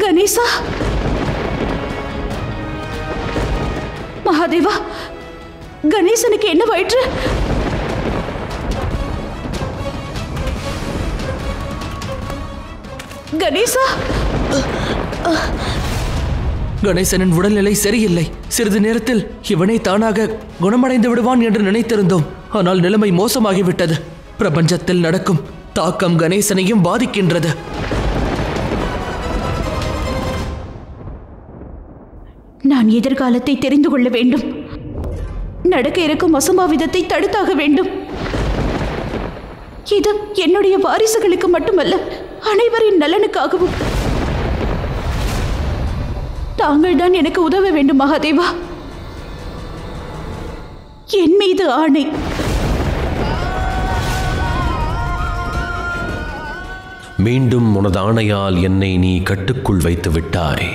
கணேசா, மகாதேவா, கணேசனுக்கு என்ன வயிற்று? கணேசா, கணேசனின் உடல்நிலை சரியில்லை. சிறிது நேரத்தில் இவனை தானாக குணமடைந்து விடுவான் என்று நினைத்திருந்தோம். ஆனால் நிலைமை மோசமாகிவிட்டது. பிரபஞ்சத்தில் நடக்கும் தாக்கம் கணேசனையும் பாதிக்கின்றது. நான் எதிர்காலத்தை தெரிந்து கொள்ள வேண்டும். நடக்க இருக்கும் அசம்பாவிதத்தை தடுத்தாக வேண்டும். இது என்னுடைய வாரிசுகளுக்கு மட்டுமல்ல, அனைவரின் நலனுக்காகவும். தாங்கள் தான் எனக்கு உதவ வேண்டும் மகாதேவா. என் மீது ஆணை. மீண்டும் உனது ஆணையால் என்னை நீ கட்டுக்குள் வைத்து விட்டாய்.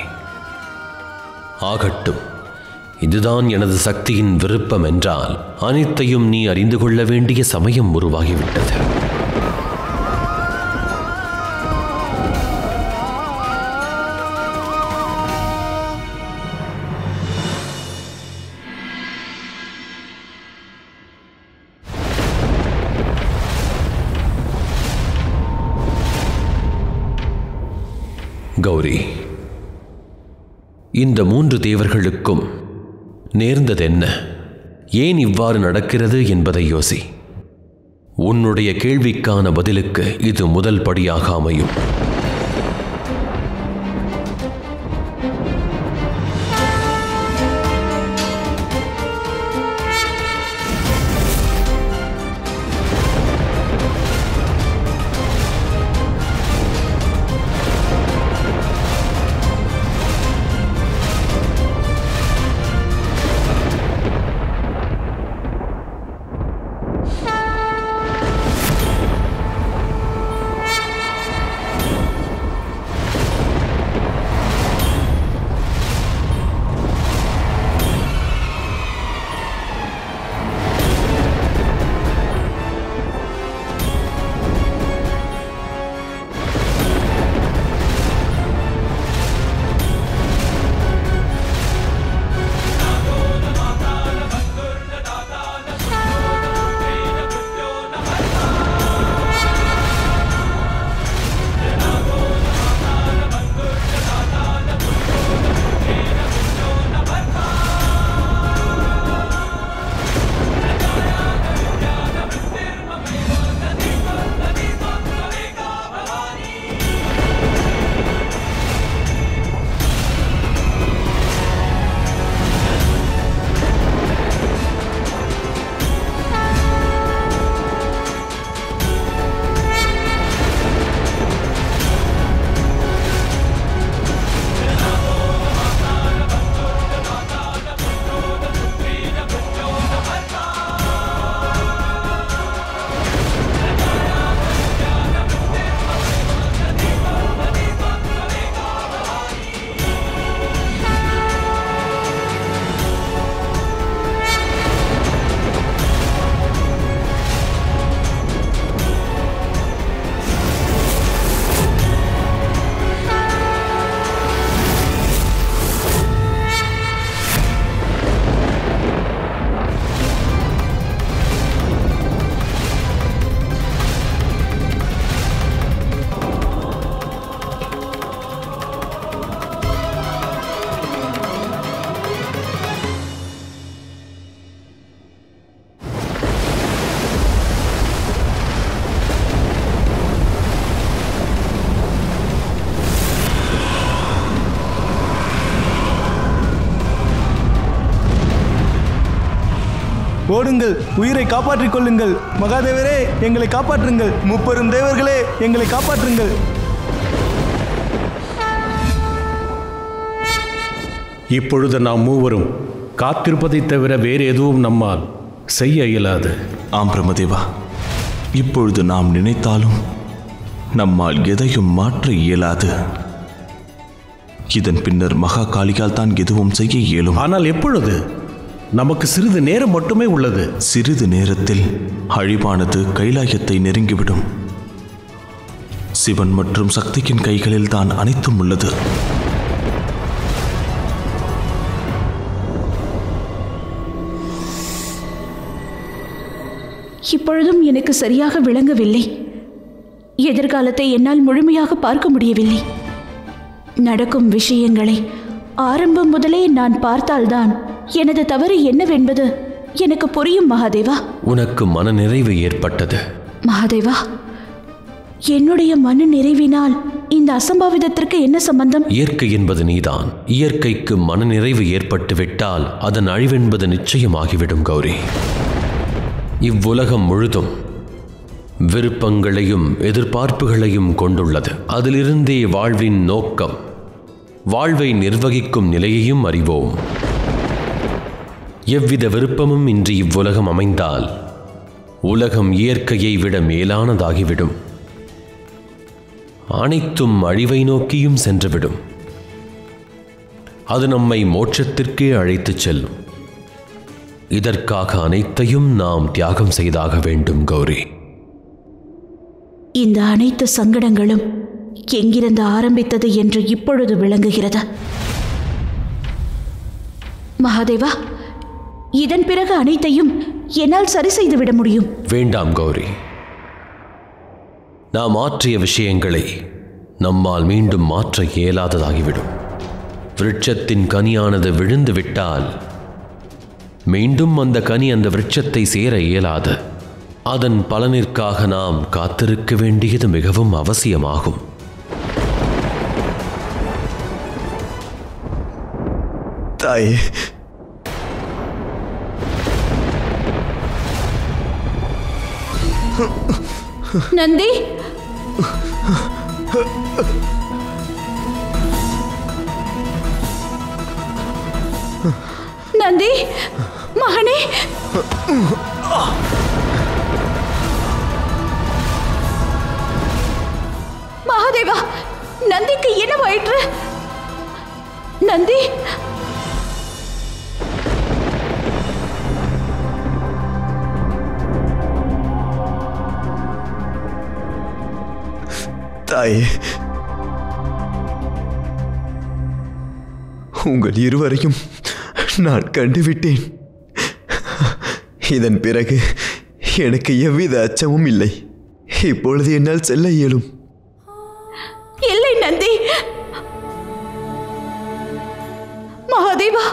ஆகட்டும், இதுதான் எனது சக்தியின் விருப்பம் என்றால் அனைத்தையும் நீ அறிந்து கொள்ள வேண்டிய சமயம் உருவாகிவிட்டது. கௌரி, இந்த 3 தேவர்களுக்கும் நேர்ந்ததென்ன? ஏன் இவ்வாறு நடக்கிறது என்பதை யோசி. உன்னுடைய கேள்விக்கான பதிலுக்கு இது முதல் படியாக அமையும். ஓடுங்கள், உயிரை காப்பாற்றிக் கொள்ளுங்கள். மகாதேவரே, எங்களை காப்பாற்றுங்கள். 30 தேவர்களே, எங்களை காப்பாற்றுங்கள். இப்பொழுது நாம் மூவரும் காத்திருப்பதை தவிர வேறு எதுவும் நம்மால் செய்ய இயலாது. ஆம் பிரம்மதேவா, இப்பொழுது நாம் நினைத்தாலும் நம்மால் எதையும் மாற்ற இயலாது. இதன் பின்னர் மகா காளியால் தான் எதுவும் செய்ய இயலும். ஆனால் எப்பொழுது? நமக்கு சிறிது நேரம் மட்டுமே உள்ளது. சிறிது நேரத்தில் அழிவானது கைலாயத்தை நெருங்கிவிடும். சிவன் மற்றும் சக்தியின் கைகளில் தான் அனைத்தும் உள்ளது. இப்பொழுதும் எனக்கு சரியாக விளங்கவில்லை. எதிர்காலத்தை என்னால் முழுமையாக பார்க்க முடியவில்லை. நடக்கும் விஷயங்களை ஆரம்பம் முதலே நான் பார்த்தால்தான் எனது தவறு என்னவென்பது எனக்கு புரியும். மகாதேவா, உனக்கு மனநிறைவு ஏற்பட்டது. மகாதேவா, என்னுடைய மன நிறைவினால் இந்த அசம்பாவிதத்திற்கு என்ன சம்பந்தம்? இயற்கை என்பது நீதான். இயற்கைக்கு மனநிறைவு ஏற்பட்டு விட்டால் அதன் அழிவென்பது நிச்சயமாகிவிடும் கௌரி. இவ்வுலகம் முழுதும் விருப்பங்களையும் எதிர்பார்ப்புகளையும் கொண்டுள்ளது. அதிலிருந்தே வாழ்வின் நோக்கம், வாழ்வை நிர்வகிக்கும் நிலையையும் அறிவோம். எவ்வித விருப்பமும் இன்றி இவ்வுலகம் அமைந்தால் உலகம் இயற்கையை விட மேலானதாகிவிடும். அனைத்தும் அழிவை நோக்கியும் சென்றுவிடும். அது நம்மை மோட்சத்திற்கே அழைத்துச் செல்லும். இதற்காக அனைத்தையும் நாம் தியாகம் செய்தாக வேண்டும் கௌரி. இந்த அனைத்து சங்கடங்களும் எங்கிருந்து ஆரம்பித்தது என்று இப்பொழுது விளங்குகிறது. மகாதேவா, இதன் பிறகு அனைத்தையும் என்னால் சரி செய்துவிட முடியும். வேண்டாம் கௌரி. நாம் மாற்றிய விஷயங்களை நம்மால் மீண்டும் மாற்ற இயலாததாகிவிடும். விருட்சத்தின் கனியானது விழுந்து விட்டால் மீண்டும் அந்த கனி அந்த விருட்சத்தை சேர இயலாது. அதன் பலனிற்காக நாம் காத்திருக்க வேண்டியது மிகவும் அவசியமாகும். தாயே, நந்தி, நந்தி மகனே, மகாதேவா, நந்திக்கு என்னவாயிற்று? நந்தி, தாயே, உங்கள் இருவரையும் நான் கண்டுவிட்டேன். இதன் பிறகு எனக்கு எவ்வித அச்சமும் இல்லை. இப்பொழுது என்னால் செல்ல இயலும். இல்லை நந்தி. மகாதேவா,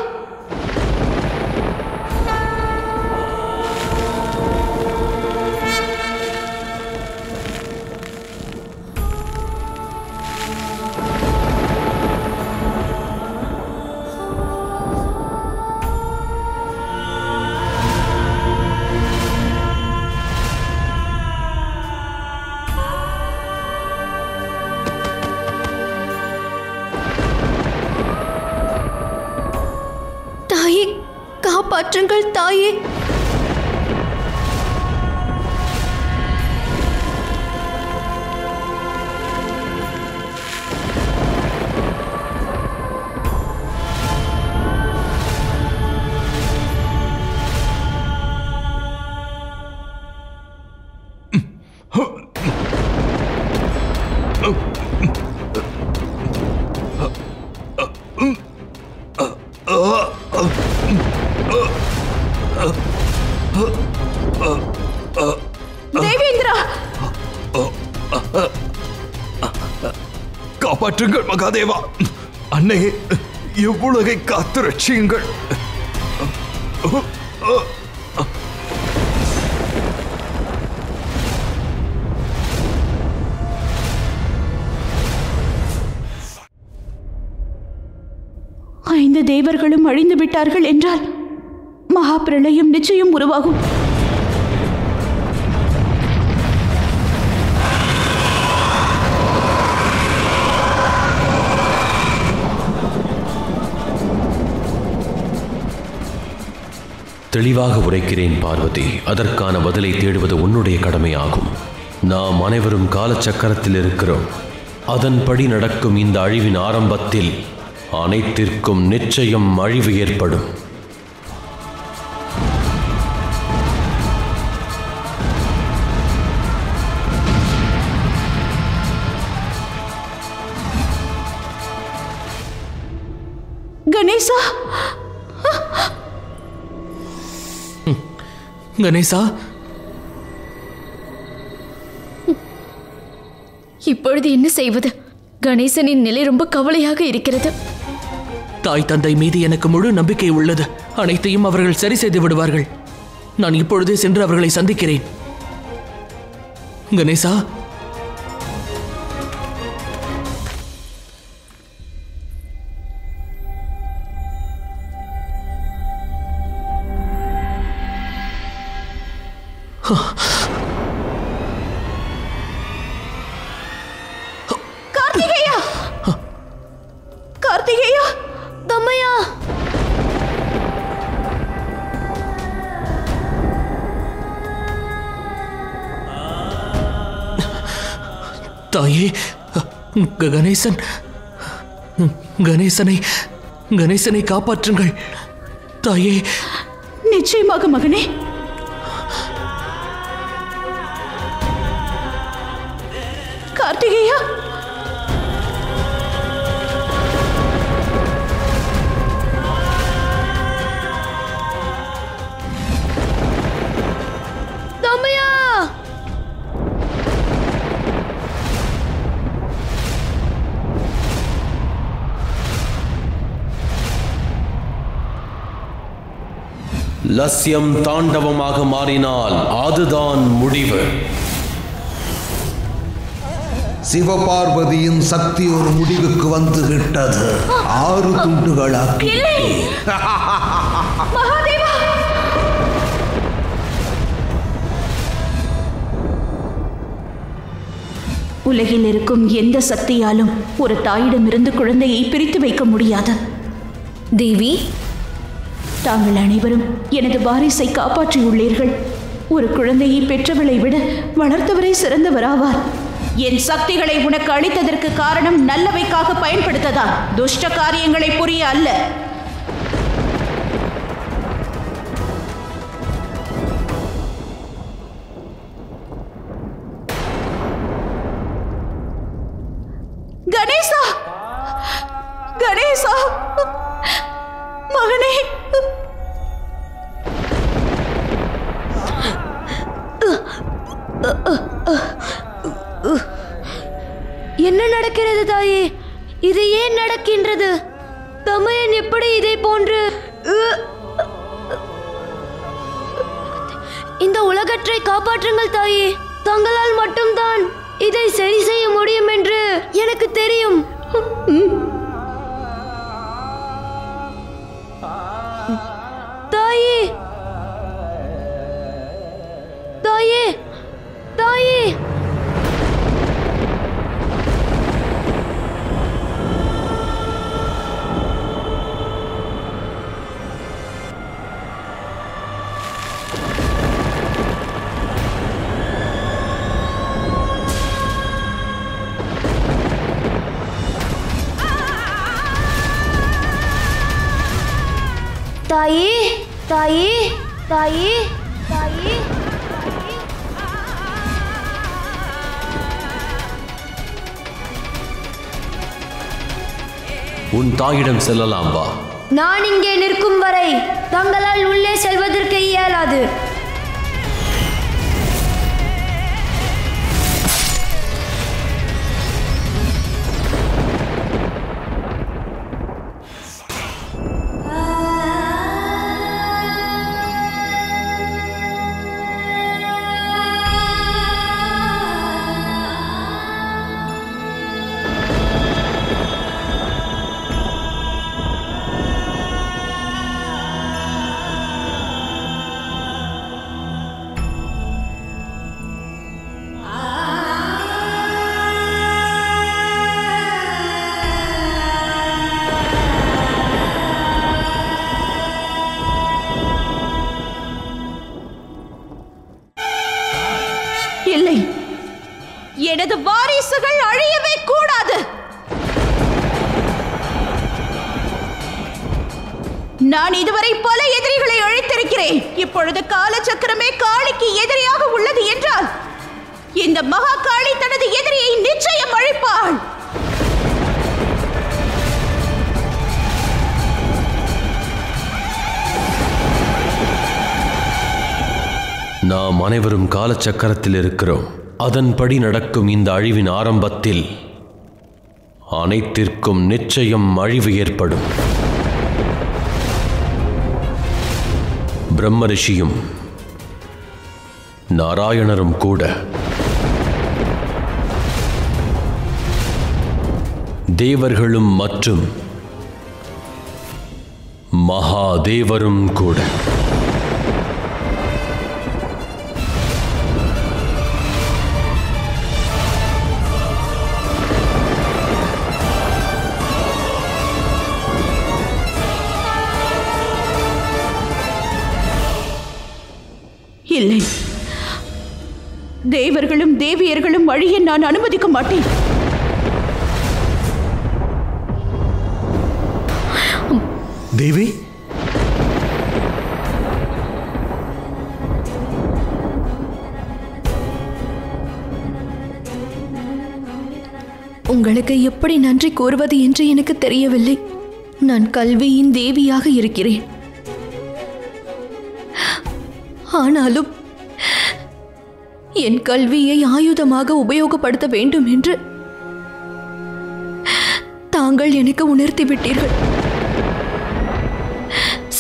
காப்பாற்றுங்கள் தாயே. தேவேந்திரா, காப்பாற்றுங்கள் மகாதேவா. அன்னையே, இவ்வுலகை காத்து ரட்சியுங்கள். ஐந்து தேவர்களும் அழிந்து விட்டார்கள் என்றால் மகா பிரளயம் நிச்சயம் உருவாகும். தெளிவாக உரைக்கிறேன் பார்வதி. அதற்கான பதிலை தேடுவது உன்னுடைய கடமையாகும். நாம் அனைவரும் காலச்சக்கரத்தில் இருக்கிறோம். அதன்படி நடக்கும் இந்த அழிவின் ஆரம்பத்தில் அனைத்திற்கும் நிச்சயம் அழிவு ஏற்படும். கணேசா, கணேசா, இப்பொழுது என்ன செய்வது? கணேசனின் நிலை ரொம்ப கவலையாக இருக்கிறது. தாய் தந்தை மீது எனக்கு முழு நம்பிக்கை உள்ளது. அனைத்தையும் அவர்கள் சரி செய்து விடுவார்கள். நான் இப்பொழுதே சென்று அவர்களை சந்திக்கிறேன். கணேசா, கார்த்திகேயா! கார்த்திகேயா! தம்மையா! தாயே, கணேசன், கணேசனை காப்பாற்றுங்கள் தாயே. நிச்சயமாக மகனே. கார்த்திகேயா! தம்மையா! லஸ்யம் தாண்டவமாக மாறினால் அதுதான் முடிவு. சிவபார்வதியின் சக்தி ஒரு முடிவுக்கு வந்து விட்டது. 6 துண்டுகளாக்கி மகாதேவா! உலகில் இருக்கும் எந்த சக்தியாலும் ஒரு தாயிடமிருந்து குழந்தையை பிரித்து வைக்க முடியாது. தேவி, தாங்கள் அனைவரும் எனது வாரிசை காப்பாற்றியுள்ளீர்கள். ஒரு குழந்தையை பெற்றவளை விட வளர்த்தவரை சிறந்தவராவார். என் சக்திகளை உனக்கு அளித்ததற்கு காரணம் நல்லவைக்காக பயன்படுத்ததா, துஷ்ட காரியங்களை புரிய அல்ல. கணேசா! கணேசா! மகனே! என்ன நடக்கிறது தாயே? இது ஏன் நடக்கின்றது? தமையன் எப்படி இதை போன்று இந்த உலகத்தை காப்பாற்றுங்கள் தாயே. தங்களால் மட்டும்தான் இதை சரி செய்ய முடியும் என்று எனக்கு தெரியும். தாயே, தாயே, தாயே! தாயே, தாயே, தாயே, தாயே! உன் தாயிடம் செல்லலாம் வா. நான் இங்கே நிற்கும் வரை தங்களால் உள்ளே செல்வதற்கு இயலாது. இல்லை, எனது வாரிசுகள் அழியவே கூடாது. நான் இதுவரை பல எதிரிகளை அழித்திருக்கிறேன். இப்பொழுது காலச்சக்கரமே காளிக்கு எதிரியாக உள்ளது என்றால் இந்த மகா காளி தனது எதிரியை நிச்சயம் அழிப்பாள். நாம் அனைவரும் காலச்சக்கரத்தில் இருக்கிறோம். அதன்படி நடக்கும் இந்த அழிவின் ஆரம்பத்தில் அனைத்திற்கும் நிச்சயம் அழிவு ஏற்படும். பிரம்ம ரிஷியும் நாராயணரும் கூட தேவர்களும் மற்றும் மகாதேவரும் கூட இல்லை, தேவர்களும் தேவியர்களும் அழிய நான் அனுமதிக்க மாட்டேன். தேவி, உங்களுக்கு எப்படி நன்றி கூறுவது என்று எனக்கு தெரியவில்லை. நான் கல்வியின் தேவியாக இருக்கிறேன். ஆனாலும் என் கல்வியை ஆயுதமாக உபயோகப்படுத்த வேண்டும் என்று தாங்கள் எனக்கு உணர்த்திவிட்டீர்கள்.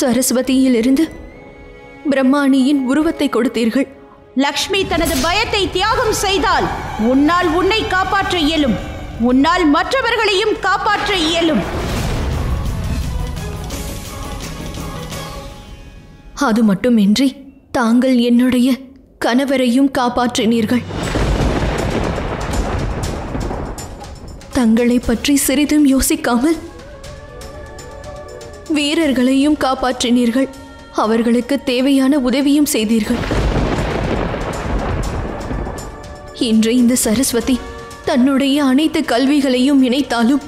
சரஸ்வதியிலிருந்து பிரம்மாணியின் உருவத்தை கொடுத்தீர்கள். லக்ஷ்மி தனது பயத்தை தியாகம் செய்தால் உன்னால் உன்னை காப்பாற்ற இயலும், உன்னால் மற்றவர்களையும் காப்பாற்ற இயலும். அது மட்டுமின்றி தாங்கள் என்னுடைய கணவரையும் காப்பாற்றினீர்கள். தங்களை பற்றி சிறிதும் யோசிக்காமல் வீரர்களையும் காப்பாற்றினீர்கள். அவர்களுக்கு தேவையான உதவியும் செய்தீர்கள். இன்று இந்த சரஸ்வதி தன்னுடைய அனைத்து கல்விகளையும் இணைத்தாலும்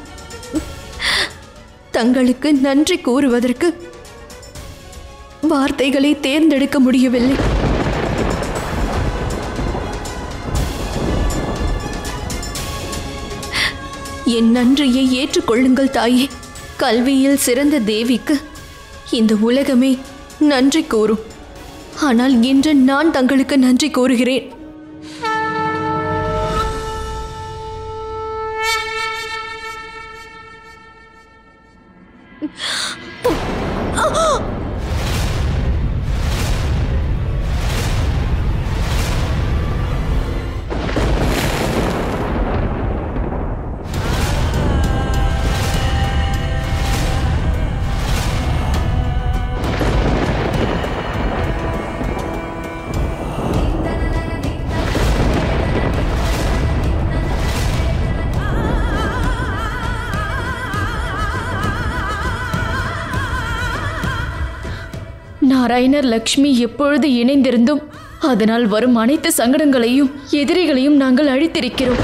தங்களுக்கு நன்றி கூறுவதற்கு வார்த்தைகளை தேர்ந்தெடுக்க முடியவில்லை. என் நன்றியை ஏற்றுக்கொள்ளுங்கள் தாயே. கல்வியில் சிறந்த தேவிக்கு இந்த உலகமே நன்றி கூறும். ஆனால் இன்று நான் தங்களுக்கு நன்றி கூறுகிறேன். நாராயணர் லக்ஷ்மி எப்பொழுது இணைந்திருந்தும் அதனால் வரும் அனைத்து சங்கடங்களையும் எதிரிகளையும் நாங்கள் அழித்திருக்கிறோம்.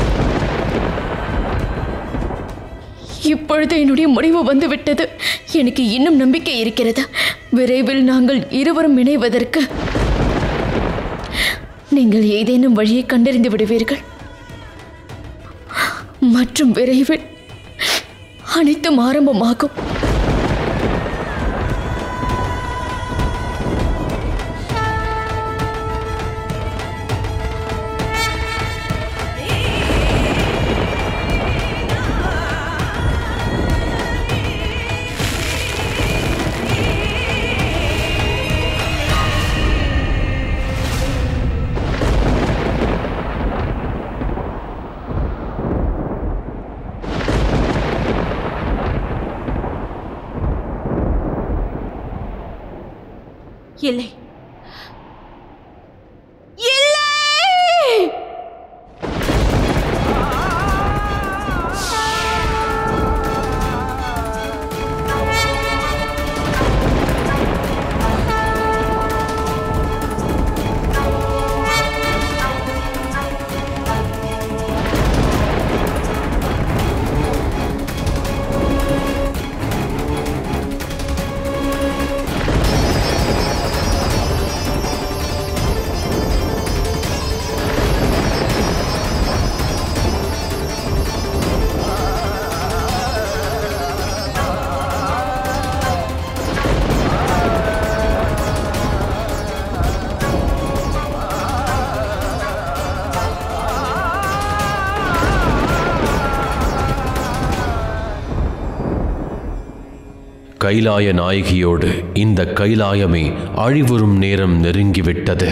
இப்பொழுது என்னுடைய முடிவு வந்துவிட்டது. எனக்கு இன்னும் நம்பிக்கை இருக்கிறது. விரைவில் நாங்கள் இருவரும் இணைவதற்கு நீங்கள் ஏதேனும் வழியை கண்டறிந்து விடுவீர்கள். மற்றும் விரைவில் அனைத்தும் ஆரம்பமாகும். இல்லை, கைலாய நாயகியோடு இந்த கைலாயமே அழிவுறும் நேரம் நெருங்கிவிட்டது.